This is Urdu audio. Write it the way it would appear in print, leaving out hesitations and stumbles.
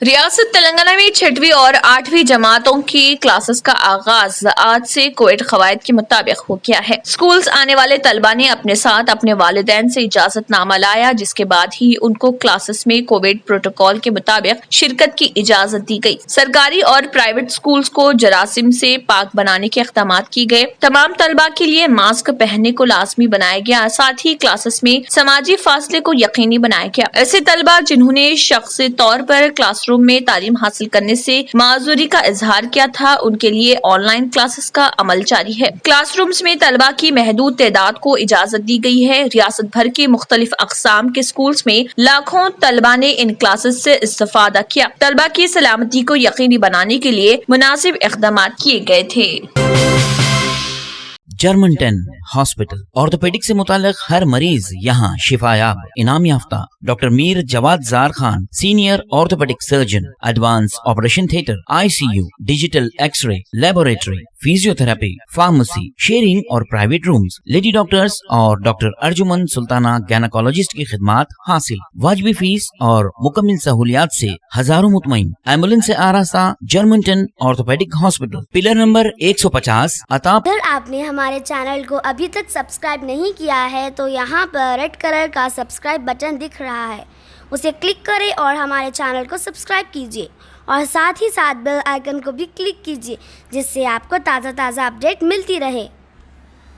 ریاست تلنگانہ میں 6ویں اور 8ویں جماعتوں کی کلاسز کا آغاز آج سے کووڈ قواعد کے مطابق ہو گیا ہے۔ اسکولز آنے والے طلبہ نے اپنے ساتھ اپنے والدین سے اجازت نامہ لایا، جس کے بعد ہی ان کو کلاسز میں کووڈ پروٹوکول کے مطابق شرکت کی اجازت دی گئی۔ سرکاری اور پرائیویٹ اسکولز کو جراثیم سے پاک بنانے کے اقدامات کیے گئے۔ تمام طلبہ کے لیے ماسک پہننے کو لازمی بنایا گیا، ساتھ ہی کلاسز میں سماجی فاصلے کو یقینی بنایا گیا۔ ایسے طلبہ جنہوں نے شخصی طور پر کلاس روم میں تعلیم حاصل کرنے سے معذوری کا اظہار کیا تھا، ان کے لیے آن لائن کلاسز کا عمل جاری ہے۔ کلاس رومز میں طلبہ کی محدود تعداد کو اجازت دی گئی ہے۔ ریاست بھر کے مختلف اقسام کے اسکولز میں لاکھوں طلبہ نے ان کلاسز سے استفادہ کیا۔ طلبہ کی سلامتی کو یقینی بنانے کے لیے مناسب اقدامات کیے گئے تھے۔ جرمنٹن ہاسپٹل آرتھوپیڈک سے متعلق ہر مریض یہاں شفا یاب۔ انعام یافتہ ڈاکٹر میر جواد زار Khan, senior orthopaedic surgeon, advance operation theatre, ICU، digital X ray, laboratory, physio therapy, pharmacy, sharing اور پرائیویٹ رومز، لیڈی ڈاکٹرز اور ڈاکٹر ارجمن سلطانہ گینیکولوجسٹ کی خدمات حاصل۔ واجبی فیس اور مکمل سہولیات سے ہزاروں مطمئن۔ ایمبولینس سے آراستہ جرمنٹن آرتھوپیڈک ہاسپٹل، پلر نمبر 150 عطا۔ اگر آپ نے ہمارے چینل کو ابھی تک سبسکرائب نہیں کیا ہے تو یہاں پر ریڈ کلر کا سبسکرائب بٹن دکھ رہا ہے، اسے کلک کریں اور ہمارے چینل کو سبسکرائب کیجیے اور ساتھ ہی ساتھ بیل آئیکن کو بھی کلک کیجیے، جس سے آپ کو تازہ اپڈیٹ ملتی رہے۔